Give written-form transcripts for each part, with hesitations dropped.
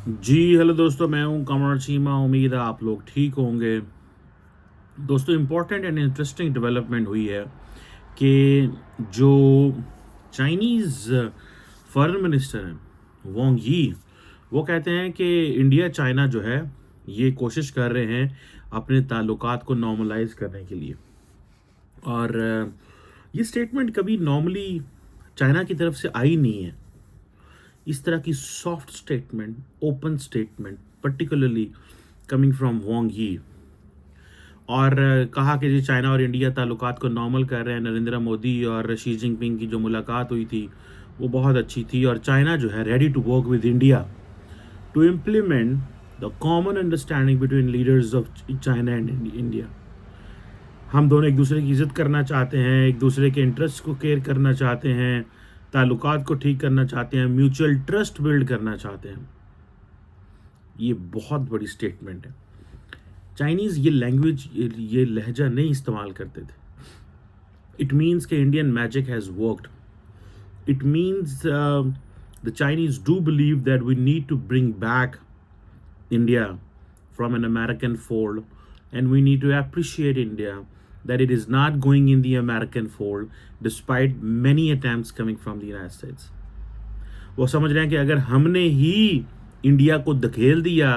जी hello दोस्तों, मैं हूं कमर चीमा। उम्मीद है आप लोग ठीक होंगे। दोस्तों, इम्पोर्टेंट एंड इंटरेस्टिंग डेवलपमेंट हुई है कि जो चाइनीज़ फॉरेन मिनिस्टर हैं वांग यी, वो कहते हैं कि इंडिया चाइना जो है ये कोशिश कर रहे हैं अपने ताल्लुकात को नॉर्मलाइज करने के लिए। और ये स्टेटमेंट कभी नॉर्मली चाइना की तरफ से आई नहीं है। इस तरह की soft statement, open statement, particularly coming from Wang Yi. और कहा कि जी चाइना और इंडिया ताल्लुकात को नॉर्मल कर रहे हैं। नरेंद्र मोदी और शी जिनपिंग की जो मुलाकात हुई थी वो बहुत अच्छी थी, और चाइना जो है ready to work with India to implement the common understanding between leaders of China and India. हम दोनों एक दूसरे की इज्जत करना चाहते हैं, एक दूसरे के इंटरेस्ट को केयर करना चाहते हैं, ताल्लुकात को ठीक करना चाहते हैं, म्यूचुअल ट्रस्ट बिल्ड करना चाहते हैं। ये बहुत बड़ी स्टेटमेंट है। चाइनीज़ ये लैंग्वेज, ये लहजा नहीं इस्तेमाल करते थे। इट मीन्स कि Indian magic has worked. It means the Chinese do believe that we need to bring back India from an American fold, and we need to appreciate India that it is not going in the American fold despite many attempts coming from the United States. वो समझ रहे हैं कि अगर हमने ही India को धकेल दिया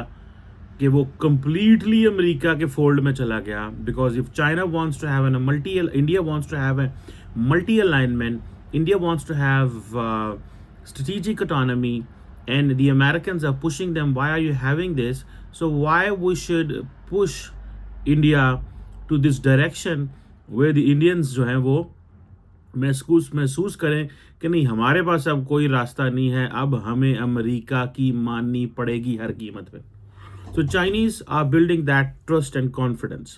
कि वो कंप्लीटली अमेरिका के फोल्ड में चला गया, because if China wants to have an multi, India wants to have a multi alignment, India wants to have strategic autonomy, and the Americans are pushing them, why are you having this? So why we should push India to this direction where the Indians जो हैं वो महसूस करें कि नहीं, हमारे पास अब कोई रास्ता नहीं है, अब हमें अमेरिका की माननी पड़ेगी हर कीमत पे। So Chinese are building that trust and confidence.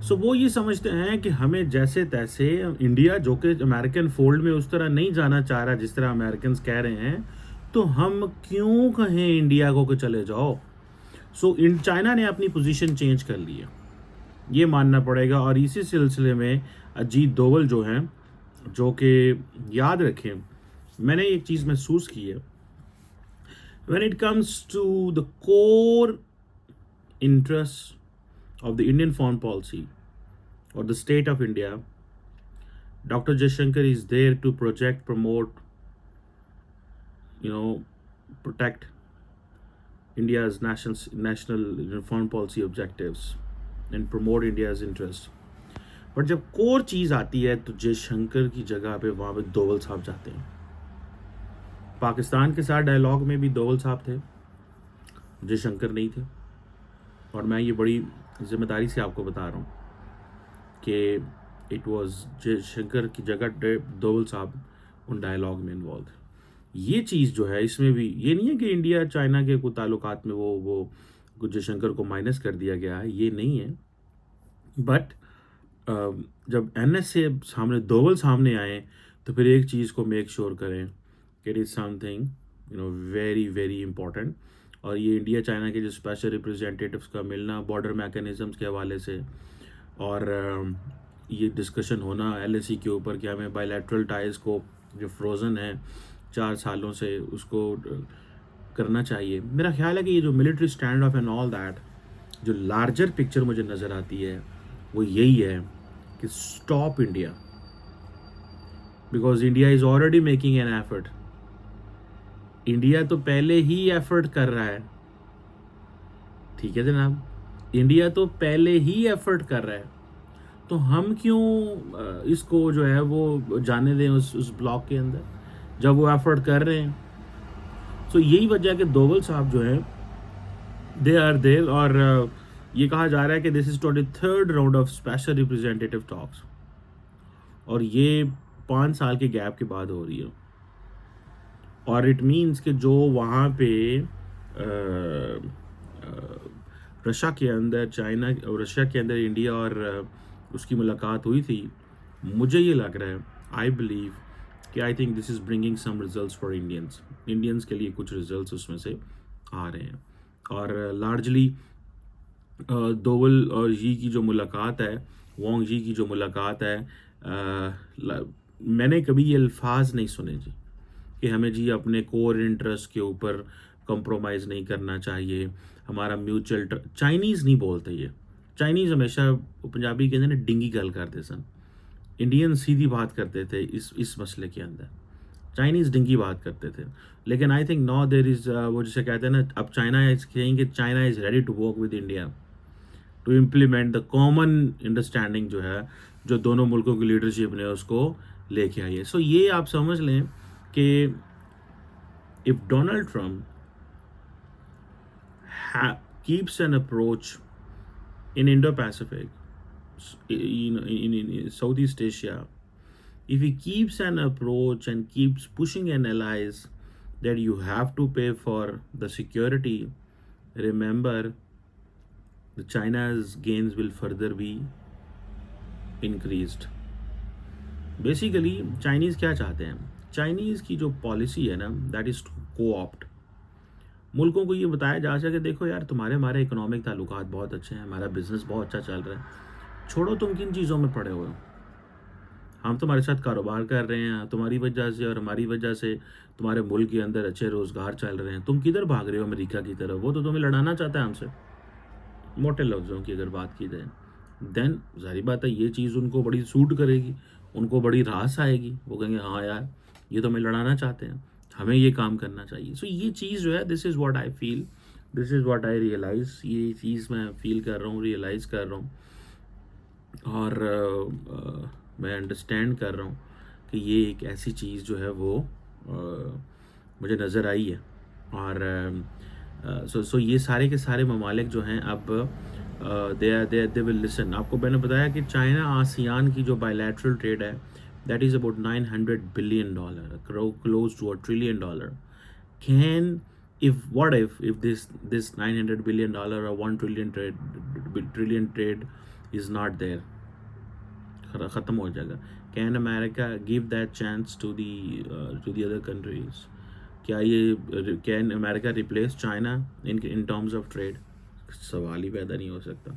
सो वो ये समझते हैं कि हमें जैसे तैसे इंडिया, जो कि अमेरिकन फोल्ड में उस तरह नहीं जाना चाह रहा जिस तरह अमेरिकन कह रहे हैं, तो हम क्यों कहें इंडिया को कि चले जाओ। सो इन चाइना ने अपनी पोजीशन चेंज कर ली है, ये मानना पड़ेगा। और इसी सिलसिले में अजीत डोवल जो हैं, जो कि याद रखें, मैंने एक चीज़ महसूस की है, when it comes to the core interest of the Indian foreign policy or the state of India, Dr. Jaishankar is there to project, promote, protect India's national foreign policy objectives and promote India's interest. But जब core चीज़ आती है तो जयशंकर की जगह पे वहाँ पे दोवल साहब जाते हैं। पाकिस्तान के साथ डायलॉग में भी दोवल साहब थे, जयशंकर नहीं थे। और मैं ये बड़ी जिम्मेदारी से आपको बता रहा हूँ कि इट वाज जयशंकर की जगह दोवल साहब उन डायलॉग में इन्वॉल्व थे। ये चीज़ जो है, इसमें भी ये नहीं है कि इंडिया चाइना के कुछ ताल्लुकात में वो जयशंकर को माइनस कर दिया गया है, ये नहीं है। बट जब एनएस से सामने दोवल सामने आए तो फिर एक चीज़ को मेक श्योर करें कि it is something very very important. और ये इंडिया चाइना के जो स्पेशल रिप्रेजेंटेटिव्स का मिलना बॉर्डर मैकेनिज़म्स के हवाले से, और ये डिस्कशन होना एलएसी के ऊपर कि हमें बायलैटरल टाइज को जो फ्रोज़न है 4 सालों से, उसको करना चाहिए। मेरा ख्याल है कि ये जो military stand of and all that, जो लार्जर पिक्चर मुझे नज़र आती है वो यही है कि stop India, because India is already making an effort. India तो पहले ही एफर्ट कर रहा है, ठीक है जनाब, इंडिया तो पहले ही एफर्ट कर रहा है, तो हम क्यों इसको जो है वो जाने दें उस ब्लॉक के अंदर जब वो एफर्ट कर रहे हैं। सो यही वजह कि दोवल साहब जो है दे आर देयर, और ये कहा जा रहा है कि this is 23rd round of special representative talks, और ये 5 साल के गैप के बाद हो रही है। और इट मीन्स कि जो वहाँ पे रशिया के अंदर चाइना और रशिया के अंदर इंडिया और उसकी मुलाकात हुई थी, मुझे ये लग रहा है, आई बिलीव कि I think this is bringing some results for Indians के लिए कुछ रिजल्ट्स उसमें से आ रहे हैं। और लार्जली दोवल और जी की जो मुलाकात है, वांग जी की जो मुलाकात है, मैंने कभी ये अल्फाज नहीं सुने जी कि हमें जी अपने कोर इंटरेस्ट के ऊपर कॉम्प्रोमाइज़ नहीं करना चाहिए, हमारा म्यूचुअल चाइनीज़ नहीं बोलते ये। चाइनीज़ हमेशा पंजाबी कहते हैं ना डिंगी गल करते सन, इंडियन सीधी बात करते थे इस मसले के अंदर, चाइनीज़ डिंगी बात करते थे। लेकिन I think now there is वो जिसे कहते हैं ना, अब चाइना इज़ सेइंग कि China is ready to work with India to implement the common understanding जो है, जो दोनों मुल्कों की लीडरशिप ने उसको लेके आई है। सो ये आप समझ लें कि if Donald Trump keeps an approach in Indo-Pacific, in Southeast Asia, if he keeps an approach and keeps pushing an allies that you have to pay for the security, remember the China's gains will further be increased. Basically Chinese क्या चाहते हैं? Chinese की जो policy है ना, that is to को-ऑप्ट। मुल्कों को ये बताया जा सके देखो यार तुम्हारे हमारे इकोनॉमिक ताल्लुकात बहुत अच्छे हैं, हमारा बिजनेस बहुत अच्छा चल रहा है, छोड़ो तुम किन चीज़ों में पड़े हुए हो, हम तुम्हारे साथ कारोबार कर रहे हैं, तुम्हारी वजह से और हमारी वजह से तुम्हारे मुल्क के अंदर अच्छे रोज़गार चल रहे हैं, तुम किधर भाग रहे हो अमेरिका की तरफ? वो तो तुम्हें लड़ाना चाहता है हमसे। मोटे लफ्ज़ों की अगर बात की जाए, देन ज़ाहिर बात है ये चीज़ उनको बड़ी सूट करेगी, उनको बड़ी रास आएगी, वो कहेंगे हाँ यार ये तो हमें लड़ाना चाहते हैं, हमें ये काम करना चाहिए। सो ये चीज़ जो है, this is what I feel, this is what I realize, ये चीज़ मैं फील कर रहा हूँ, रियलाइज़ कर रहा हूँ, और मैं अंडरस्टैंड कर रहा हूँ कि ये एक ऐसी चीज़ जो है वो मुझे नज़र आई है। और सो ये सारे के सारे ममालिक जो हैं अब दे विल लिसन। आपको मैंने बताया कि चाइना आसियान की जो बायलैटरल ट्रेड है, that is about $900 billion, close to $1 trillion. Can what if this $900 billion or $1 trillion trade is not there, ख़त्म हो जाएगा? Can America give that chance to the other countries? क्या ये can America replace China in terms of trade? सवाल ही पैदा नहीं हो सकता।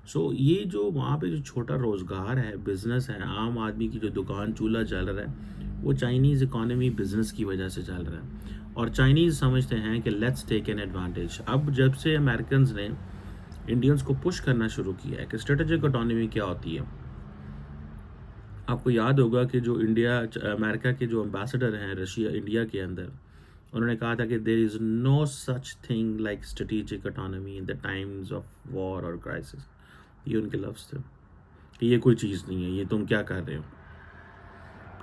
सो ये जो वहाँ पे जो छोटा रोज़गार है, बिज़नेस है, आम आदमी की जो दुकान चूल्हा चल रहा है, वो चाइनीज़ इकॉनमी बिज़नेस की वजह से चल रहा है। और चाइनीज़ समझते हैं कि लेट्स टेक एन एडवांटेज। अब जब से अमेरिकन्स ने इंडियंस को पुश करना शुरू किया है कि स्ट्रेटेजिक ऑटोनॉमी क्या होती है, आपको याद होगा कि जो अमेरिका के जो एम्बेसडर हैं रशिया इंडिया के अंदर, उन्होंने कहा था कि there is no such thing like strategic autonomy in the times of war और क्राइसिस। ये उनके लफ्ज़ थे कि ये कोई चीज़ नहीं है, ये तुम क्या कर रहे हो,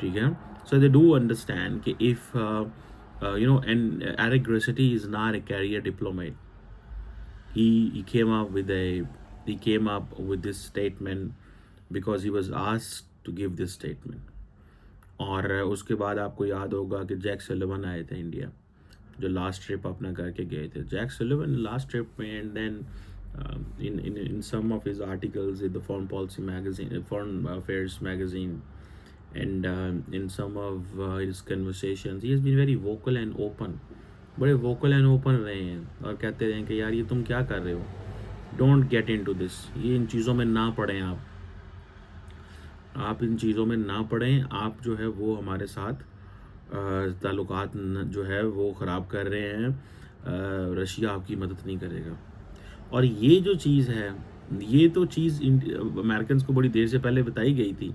ठीक है? सो दे डू अंडरस्टैंड कि if and Eric Gressity is not a career diplomat. He came up with this statement because he was asked to give this statement. और उसके बाद आपको याद होगा कि जैक सलिवन आए थे इंडिया, जो लास्ट ट्रिप अपना करके गए थे। जैक सलिवन लास्ट ट्रिप में, and then in some of his articles in the Foreign Policy magazine, Foreign Affairs magazine, and in some of his conversations he has been very vocal and open, बड़े vocal and open रहे हैं और कहते हैं कि यार ये तुम क्या कर रहे हो, डोंट गेट इनटू दिस, ये इन चीज़ों में ना पड़ें, आप इन चीज़ों में ना पड़ें, आप जो है वो हमारे साथ ताल्लुकात जो है वो ख़राब कर रहे हैं, रशिया आपकी मदद नहीं करेगा। और ये जो चीज़ है, ये तो चीज़ अमेरिकन को बड़ी देर से पहले बताई गई थी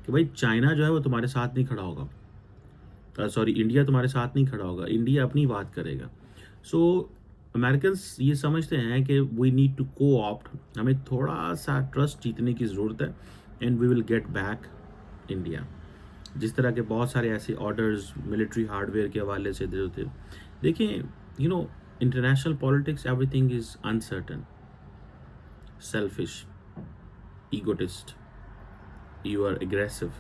कि भाई चाइना जो है वो तुम्हारे साथ नहीं खड़ा होगा, सॉरी इंडिया तुम्हारे साथ नहीं खड़ा होगा, इंडिया अपनी बात करेगा। सो अमेरिकन्स ये समझते हैं कि वी नीड टू को-ऑप्ट, हमें थोड़ा सा ट्रस्ट जीतने की ज़रूरत है, and we will get back India. जिस तरह के बहुत सारे ऐसे ऑर्डर्स मिलिट्री हार्डवेयर के हवाले से दे थे। देखिए, international politics, everything is uncertain, selfish, egotist, you are aggressive.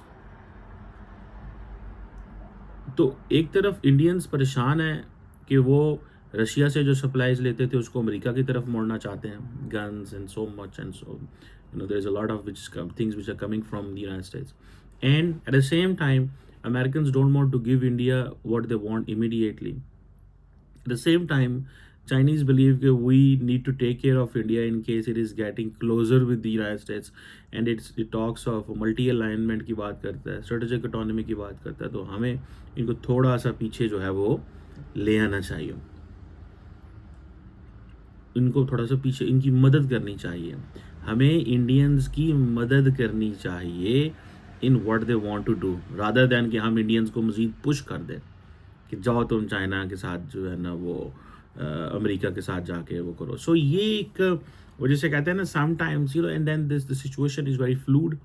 तो एक तरफ इंडियंस परेशान हैं कि वो रशिया से जो सप्लाईज लेते थे उसको अमेरिका की तरफ मोड़ना चाहते हैं, guns and so much, and so there is a lot of things which are coming from the United States, and at the same time Americans don't want to give India what they want immediately. At the same time, Chinese believe that we need to take care of India in case it is getting closer with the United States, and it talks of multi alignment की बात करता है, strategic autonomy की बात करता है. तो हमें इनको थोड़ा सा पीछे जो है वो ले आना चाहिए, इनको थोड़ा सा पीछे, इनकी मदद करनी चाहिए. हमें इंडियंस की मदद करनी चाहिए in what they want to do, rather than कि हम इंडियंस को मज़ीद पुश कर दें कि जाओ तुम चाइना के साथ जो है ना वो अमेरिका के साथ जाके वो करो. सो ये एक वो जैसे कहते हैं ना sometimes and then this the situation is very fluid.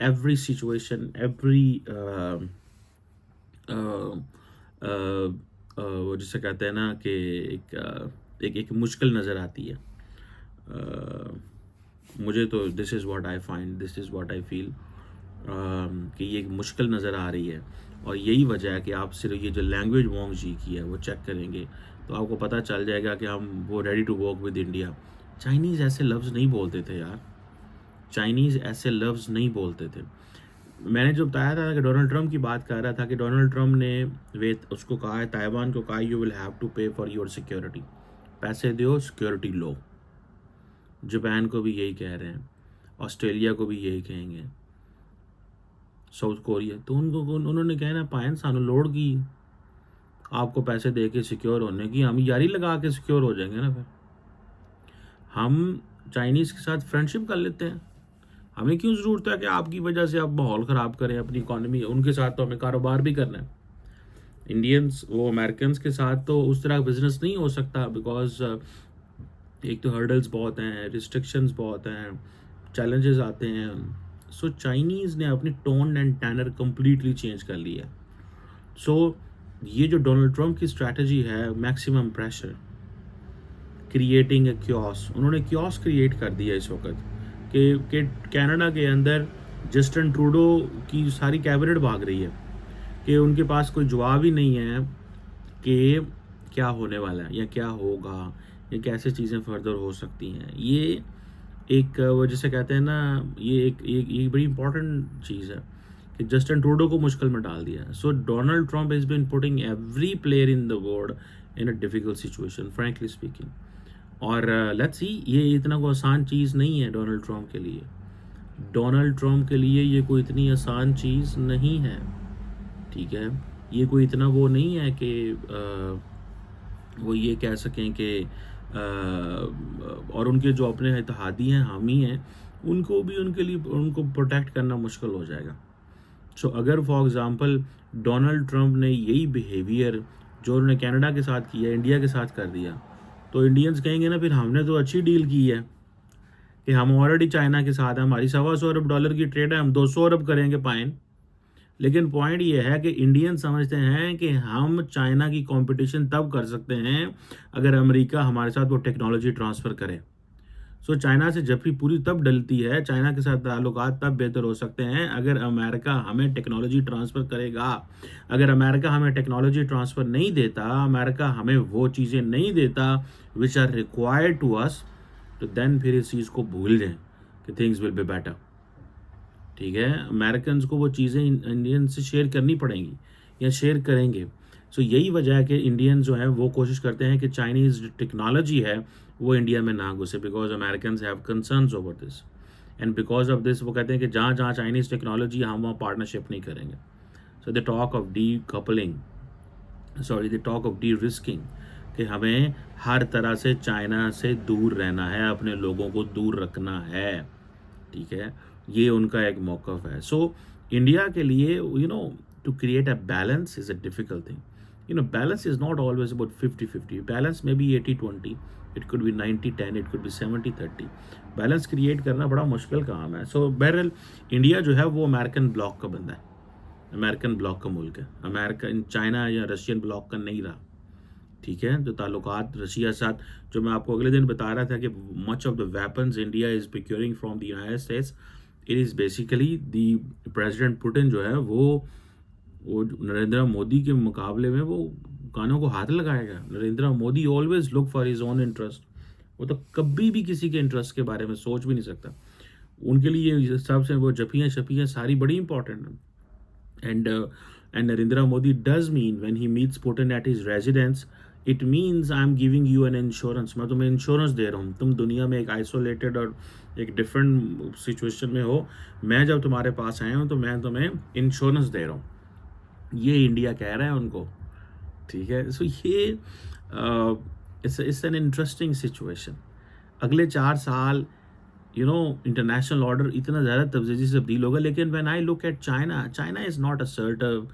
Every situation, every वो जिसे कहते हैं ना कि एक मुश्किल नज़र आती है. मुझे तो this is what I find, this is what I feel कि ये एक मुश्किल नज़र आ रही है. और यही वजह है कि आप सिर्फ ये जो लैंग्वेज वोंग जी की है वो चेक करेंगे तो आपको पता चल जाएगा कि हम वो ready to work with India. Chinese ऐसे लफ्ज़ नहीं बोलते थे यार, चाइनीज़ ऐसे लफ्ज़ नहीं बोलते थे. मैंने जो बताया था कि डोनाल्ड ट्रम्प की बात कर रहा था कि डोनाल्ड ट्रम्प ने उसको कहा है, ताइवान को कहा, यू विल हैव टू पे फॉर योर सिक्योरिटी, पैसे दो सिक्योरिटी लो. जापान को भी यही कह रहे हैं, ऑस्ट्रेलिया को भी यही कहेंगे, साउथ कोरिया. तो उन्होंने कहना पायन सानू लोड़ की आपको पैसे दे के सिक्योर होने की, हम यारी लगा के सिक्योर हो जाएंगे ना. फिर हम चाइनीज़ के साथ फ्रेंडशिप कर लेते हैं. हमें क्यों ज़रूरत है कि आपकी वजह से आप माहौल ख़राब करें अपनी इकॉनमी. उनके साथ तो हमें कारोबार भी करना है. इंडियंस वो अमेरिकन्स के साथ तो उस तरह बिजनेस नहीं हो सकता, बिकॉज एक तो हर्डल्स बहुत हैं, रिस्ट्रिक्शंस बहुत हैं, चैलेंजेस आते हैं. सो चाइनीज़ ने अपनी tone and tenor completely change कर लिया. सो ये जो डोनाल्ड ट्रम्प की स्ट्रैटेजी है, maximum pressure, creating a chaos, उन्होंने क्योस क्रिएट कर दिया इस वक्त कि कनाडा के अंदर जस्टिन ट्रूडो की सारी कैबिनेट भाग रही है कि उनके पास कोई जवाब ही नहीं है कि क्या होने वाला है या क्या होगा या कैसे चीज़ें फर्दर हो सकती हैं. ये एक वो जिसे कहते हैं ना, ये एक बड़ी इंपॉर्टेंट चीज़ है कि जस्टिन ट्रूडो को मुश्किल में डाल दिया. So Donald Trump has been putting every player in the world in a difficult situation, frankly speaking. और लेट्स सी, ये इतना कोई आसान चीज़ नहीं है डोनाल्ड ट्रम्प के लिए. डोनाल्ड ट्रम्प के लिए ये कोई इतनी आसान चीज़ नहीं है, ठीक है. ये कोई इतना वो नहीं है कि वो ये कह सकें कि और उनके जो अपने इत्तेहादी हैं, हामी हैं, उनको भी उनके लिए उनको प्रोटेक्ट करना मुश्किल हो जाएगा. सो अगर फॉर एग्ज़ाम्पल डोनाल्ड ट्रम्प ने यही बिहेवियर जो उन्होंने कनाडा के साथ किया, इंडिया के साथ कर दिया, तो इंडियंस कहेंगे ना फिर हमने तो अच्छी डील की है कि हम ऑलरेडी चाइना के साथ हैं, हमारी $125 अरब की ट्रेड है, हम 200 अरब करेंगे पाइन. लेकिन पॉइंट ये है कि इंडियन समझते हैं कि हम चाइना की कंपटीशन तब कर सकते हैं अगर अमेरिका हमारे साथ वो टेक्नोलॉजी ट्रांसफ़र करे. सो चाइना से जब भी पूरी तब डलती है, चाइना के साथ ताल्लुकात तब बेहतर हो सकते हैं अगर अमेरिका हमें टेक्नोलॉजी ट्रांसफ़र करेगा. अगर अमेरिका हमें टेक्नोलॉजी ट्रांसफ़र नहीं देता, अमेरिका हमें वो चीज़ें नहीं देता which are required to us, तो देन फिर इस चीज़ को भूल जाएं कि थिंग्स विल बी बेटर. ठीक है, अमेरिकन को वो चीज़ें इंडियन से शेयर करनी पड़ेंगी या शेयर करेंगे. सो यही वजह है कि इंडियन जो है वो कोशिश करते हैं कि चाइनीज़ टेक्नोलॉजी है वो इंडिया में ना घुसे, because American have concerns over this. And because of this वो कहते हैं कि जहाँ जहाँ चाइनीज़ टेक्नोलॉजी हम वहाँ पार्टनरशिप नहीं करेंगे. So they talk of decoupling, sorry they talk of derisking, कि हमें हर तरह से चाइना से दूर रहना है, अपने लोगों को दूर रखना है. ठीक है, ये उनका एक मौक़िफ़ है. सो इंडिया के लिए to create a balance is a difficult thing. Balance is not always about 50-50. Balance में भी 80-20, it could be 90-10, it could be 70-30. Balance create करना बड़ा मुश्किल काम है. सो बहरहाल इंडिया जो है वो अमेरिकन ब्लॉक का बंदा है, अमेरिकन ब्लॉक का मुल्क है. अमेरिका चाइना या रशियन ब्लॉक का नहीं रहा. ठीक है, जो ताल्लुकात रशिया के साथ, जो मैं आपको अगले दिन बता रहा था कि much of the weapons India is procuring from the United states, it is basically the president Putin जो है वो नरेंद्र मोदी के मुकाबले में वो कानों को हाथ लगाएगा. Narendra Modi always look for his own interest. वो तो कभी भी किसी के इंटरेस्ट के बारे में सोच भी नहीं सकता. उनके लिए इस हिसाब से वो जपियाँ शपियाँ सारी बड़ी इंपॉर्टेंट हैं. And Narendra Modi does mean when he meets Putin at his residence, it means I am giving you an insurance, मैं तुम्हें इंश्योरेंस दे रहा हूँ। तुम दुनिया में एक आइसोलेटेड और एक डिफरेंट सिचुएशन में हो, मैं जब तुम्हारे पास आया हूँ तो मैं तुम्हें इंश्योरेंस दे रहा हूँ। ये इंडिया कह रहा है उनको, ठीक है। सो ये इट्स एन इंटरेस्टिंग सिचुएशन। अगले 4 साल इंटरनेशनल ऑर्डर इतना ज़्यादा तेजी से तब्दील होगा, लेकिन when I look at China, China is not assertive,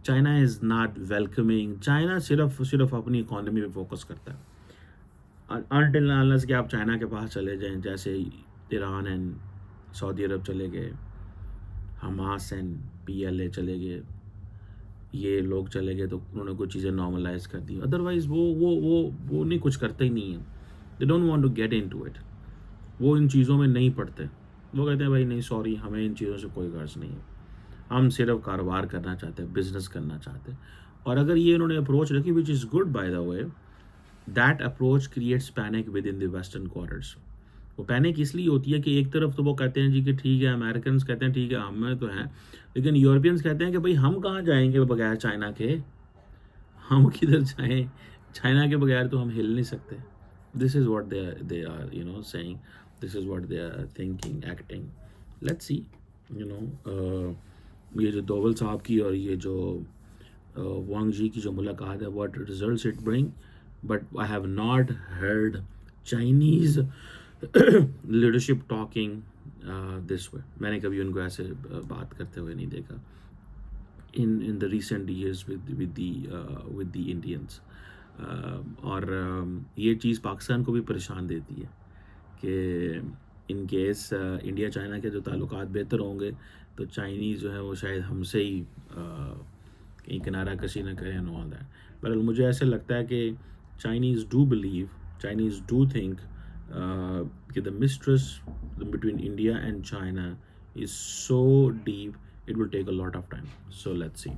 China is not welcoming. China सिर्फ अपनी इकोनॉमी पे फोकस करता है। अनटिल अनलेस कि आप चाइना के पास चले जाएं, जैसे ईरान एंड सऊदी अरब चले गए, हमास एंड PLA चले गए, ये लोग चले गए तो उन्होंने कुछ चीज़ें नॉर्मलाइज कर दी। अदरवाइज वो नहीं, कुछ करते ही नहीं है। They don't want to get into it. वो इन चीज़ों में नहीं पड़ते। वो कहते हैं भाई नहीं, सॉरी, हमें इन चीज़ों से कोई गर्ज नहीं है, हम सिर्फ कारोबार करना चाहते हैं, बिजनेस करना चाहते हैं। और अगर ये इन्होंने अप्रोच रखी, which is good by the way, that approach creates panic with in the western quarters. वो पैनिक इसलिए होती है कि एक तरफ तो वो कहते हैं जी कि ठीक है, अमेरिकन कहते हैं ठीक है हमें तो हैं, लेकिन यूरोपियंस कहते हैं कि भाई हम कहाँ जाएंगे बगैर चाइना के, हम किधर जाएं, चाइना के बगैर तो हम हिल नहीं सकते। This is what they are saying, this is what they are thinking, acting. Let's see. ये जो दोवल साहब की और ये जो वांग जी की जो मुलाकात है, what results it bring, but I have not heard Chinese leadership talking this way. मैंने कभी उनको ऐसे बात करते हुए नहीं देखा in the recent years with the Indians। और ये चीज़ पाकिस्तान को भी परेशान देती है कि इन केस इंडिया चाइना के जो ताल्लुकात बेहतर होंगे तो चाइनीज़ जो है वो शायद हमसे ही कहीं किनारा कशी न करें एंड ऑल दैट। पर मुझे ऐसे लगता है कि Chinese do believe, Chinese do think कि the mistrust between India and China is so deep, it will take a lot of time. So let's see.